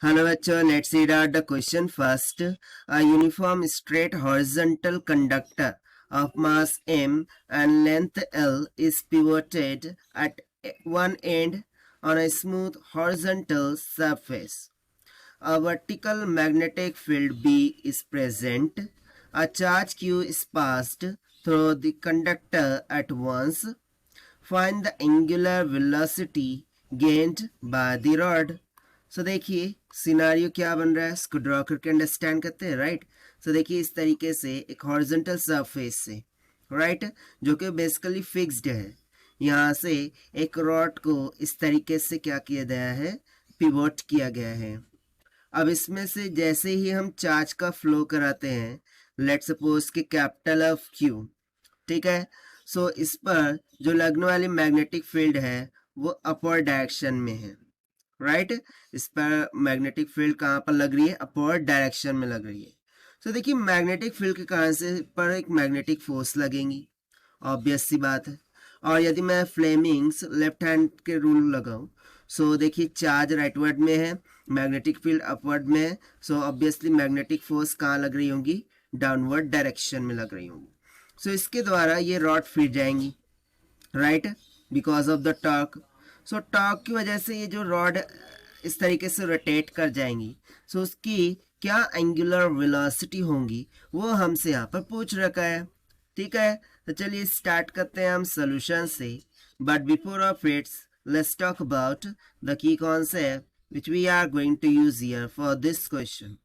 Hello bachcho, let's read out the question first. A uniform straight horizontal conductor of mass m and length L is pivoted at one end on a smooth horizontal surface. A vertical magnetic field B is present. A charge Q is passed through the conductor at once. Find the angular velocity gained by the rod. सो देखिए scenario क्या बन रहा है, इसको draw करके understand करते हैं, right. सो देखिए इस तरीके से एक हॉरिजॉन्टल सरफेस से, राइट, जो कि बेसिकली फिक्स्ड है, यहाँ से एक रॉड को इस तरीके से क्या किया गया है, पिवोट किया गया है। अब इसमें से जैसे ही हम चार्ज का फ्लो कराते हैं, लेट सपोज कि कैपिटल ऑफ क्यू, ठीक है, सो इस पर जो लगने वाली मैग्नेटिक फील्ड है वो अपवर्ड डायरेक्शन में है, राइट। इस पर मैग्नेटिक फील्ड कहाँ पर लग रही है, अपवर्ड डायरेक्शन में लग रही है। तो देखिए मैग्नेटिक फील्ड के कारण से पर एक मैग्नेटिक फोर्स लगेंगी, ऑब्वियस सी बात है। और यदि मैं फ्लेमिंग्स लेफ्ट हैंड के रूल लगाऊं, सो देखिए चार्ज राइटवर्ड में है, मैग्नेटिक फील्ड अपवर्ड में है, सो ऑब्वियसली मैग्नेटिक फोर्स कहाँ लग रही होंगी, डाउनवर्ड डायरेक्शन में लग रही होंगी। सो इसके द्वारा ये रॉड फिर जाएंगी, right, because of the torque. So torque की वजह से ये जो रॉड इस तरीके से रोटेट कर जाएंगी, सो उसकी क्या एंगुलर वेलोसिटी होंगी वो हमसे यहाँ पर पूछ रखा है, ठीक है। तो चलिए स्टार्ट करते हैं हम सोल्यूशन से, but before of it's let's talk about the key concept which we are going to use here for this question.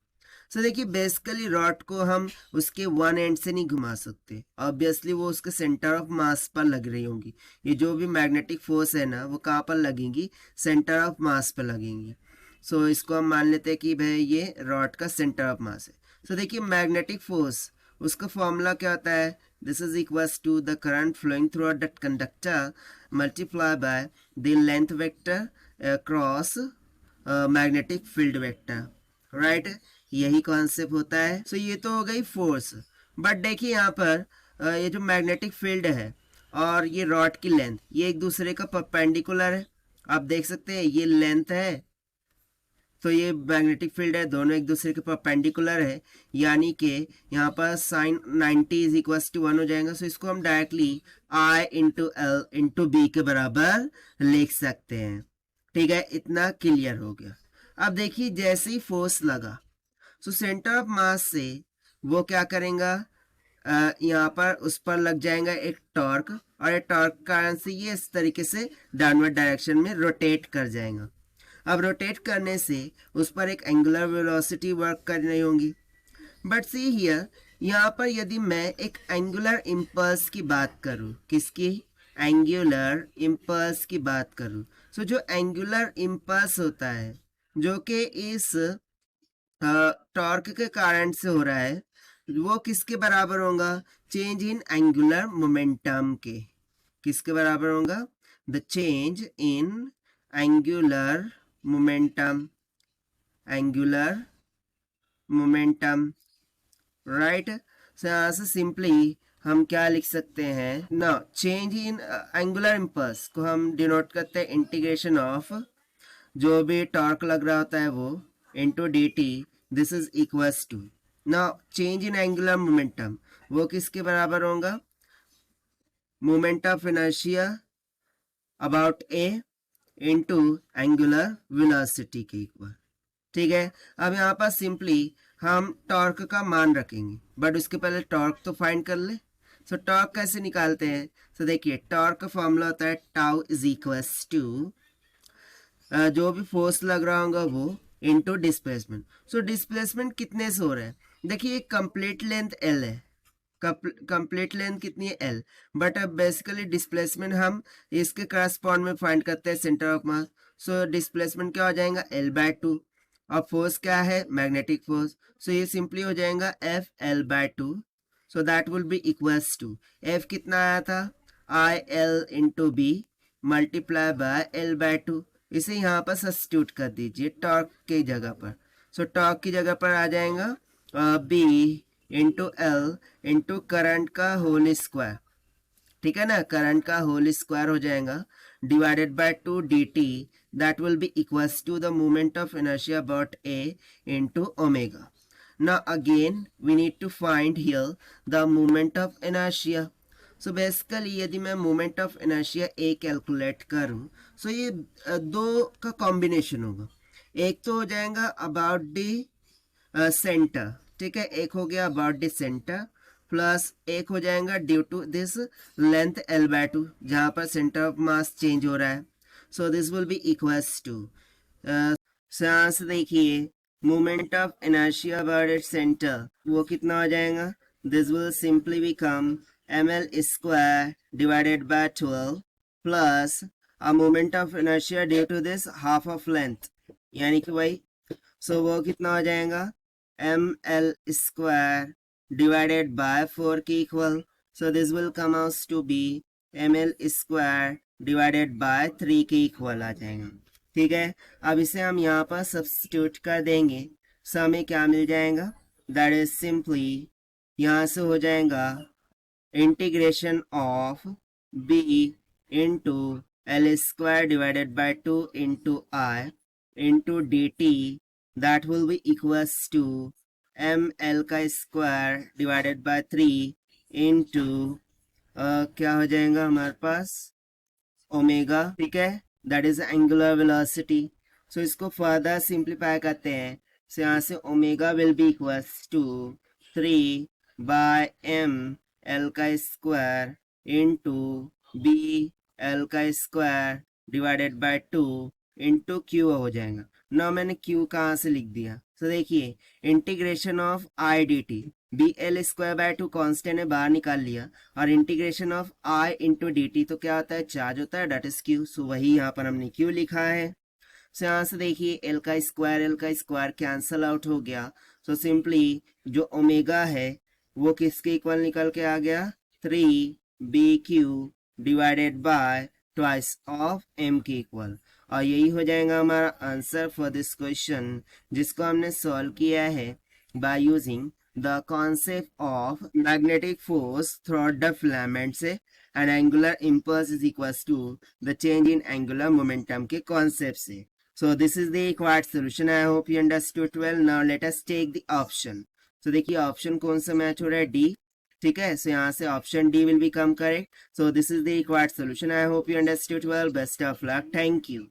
So देखिए बेसिकली रॉड को हम उसके वन एंड से नहीं घुमा सकते, ऑब्वियसली वो उसके सेंटर ऑफ मास पर लग रही होंगी। ये जो भी मैग्नेटिक फोर्स है ना वो कहाँ पर लगेंगी, सेंटर ऑफ मास पर लगेंगी। सो इसको हम मान लेते हैं कि भाई ये रॉड का सेंटर ऑफ मास है। सो देखिए मैग्नेटिक फोर्स, उसका फॉर्मूला क्या होता है, this is equals to the current flowing through that conductor multiply by the length vector cross magnetic field vector, right. यही कॉन्सेप्ट होता है। सो ये तो हो गई फोर्स, बट देखिए यहाँ पर ये जो मैग्नेटिक फील्ड है और ये रॉड की लेंथ, ये एक दूसरे का परपेंडिकुलर है। आप देख सकते हैं ये लेंथ है, तो ये मैग्नेटिक फील्ड है, दोनों एक दूसरे के परपेंडिकुलर है, यानी कि यहाँ पर साइन 90 इज इक्वल टू 1 हो जाएगा। सो इसको हम directly I into L into B के बराबर लिख सकते हैं, ठीक है। इतना क्लियर हो गया। अब देखिए जैसे ही फोर्स लगा, सो सेंटर ऑफ मास से वो क्या करेगा, यहाँ पर उस पर लग जाएगा एक टॉर्क, और ये टॉर्क कारण से ये इस तरीके से डाउनवर्ड डायरेक्शन में रोटेट कर जाएगा। अब रोटेट करने से उस पर एक एंगुलर वेलोसिटी वर्क कर रही होंगी। बट सी हियर, यहाँ पर यदि मैं एक एंगुलर इम्पल्स की बात करूँ, किसकी, एंगुलर इम्पल्स की बात करूँ, सो जो एंगुलर इम्पल्स होता है जो कि इस टॉर्क के कारण से हो रहा है, वो किसके बराबर होगा, चेंज इन एंगुलर मोमेंटम के। किसके बराबर होगा, the change in angular momentum, angular momentum, right. So यहाँ से सिंपली हम क्या लिख सकते हैं ना, चेंज इन एंगुलर इम्पल्स को हम डिनोट करते हैं इंटीग्रेशन ऑफ जो भी टॉर्क लग रहा होता है वो into D T, this is equals to now change in angular momentum, वो किसके बराबर होगा, moment of inertia about A into angular velocity के इक्वल, ठीक है। अब यहाँ पर सिंपली हम टॉर्क का मान रखेंगे, बट उसके पहले टॉर्क तो फाइंड कर ले। सो टॉर्क कैसे निकालते हैं, सो देखिए टॉर्क का फॉर्मूला होता है टाउ इज इक्वल्स टू जो भी फोर्स लग रहा होगा वो इनटू डिस्प्लेसमेंट। सो डिस्प्लेसमेंट कितने से हो रहा है, देखिए कंप्लीट लेंथ एल है, कंप्लीट लेंथ कितनी है एल, बट अब बेसिकली डिस्प्लेसमेंट हम इसके करस्पॉन्ड में फाइंड करते हैं centre of mass. So displacement क्या हो जाएगा, एल बाय टू, और फोर्स क्या है, मैग्नेटिक फोर्स। सो ये सिंपली हो जाएगा F L by two, so that will be equals to, F कितना आया था, I L into B multiply by L by two. इसे यहाँ पर सब्स्टिट्यूट कर दीजिए टॉर्क की जगह पर। सो टॉर्क की जगह पर आ जाएगा B into L into current का होल स्क्वायर, ठीक है ना, करंट का होल स्क्वायर हो जाएगा divided by two D T, that will be equals to the moment of inertia about A into omega. Now again we need to find here the moment of inertia. So basically यदि मैं moment of inertia A calculate करूँ, so ये दो का combination होगा. एक तो हो जाएगा about the center, ठीक है, एक हो गया about the center, प्लस एक हो जाएगा due to this length L/2 जहाँ पर सेंटर ऑफ मास चेंज हो रहा है. So this will be equals to, यहाँ से देखिए moment of inertia about its centre वो कितना हो जाएगा. This will simply become ml square divided by 12 plus a moment of inertia due to this half of length, यानी कि भाई सो वो कितना हो जाएगा ml स्क्वायर divided by 4 के equal. So this will come out to be ml square divided by 3 के equal आ जाएगा. ठीक है, अब इसे हम यहाँ पर सब्स्टिट्यूट कर देंगे. सो हमें क्या मिल जाएगा, दैट इज सिंपली यहाँ से हो जाएगा integration of b into L square divided by 2 into I into dt, that will be equals to ml का स्क्वायर डिवाइडेड बाय 3 इंटू क्या हो जाएगा हमारे पास ओमेगा. ठीक है, that is angular velocity. So इसको फर्दर सिंप्लीफाई करते हैं. सो यहाँ से omega will be equals to 3 by m l का स्क्वायर इंटू b l का square divided by 2 into Q हो जाएगा. ना मैंने क्यू कहाँ से लिख दिया. तो देखिए integration of I D T, बी एल स्क्वायर बाय 2 कॉन्स्टेंट ने बाहर निकाल लिया, और integration of I into D T तो क्या होता है, चार्ज होता है, डेट इज क्यू. सो वही यहाँ पर हमने क्यू लिखा है. सो यहाँ से देखिए एल का स्क्वायर कैंसल आउट हो गया. सो सिंपली जो ओमेगा है वो किसके इक्वल निकल के आ गया, 3bq divided by twice of m के इक्वल. और यही हो जाएगा हमारा आंसर फॉर दिस क्वेश्चन, जिसको हमने सॉल्व किया है by using the concept of magnetic force throughout the filament से and angular impulse is equals to the change in angular momentum के कॉन्सेप्ट से. So this is the required solution. I hope you understood well. Now let us take the option. तो देखिए option कौन सा match हो रहा है, D. ठीक है, सो यहाँ से option D will become correct. So this is the required solution. I hope you understood well. Best of luck. Thank you.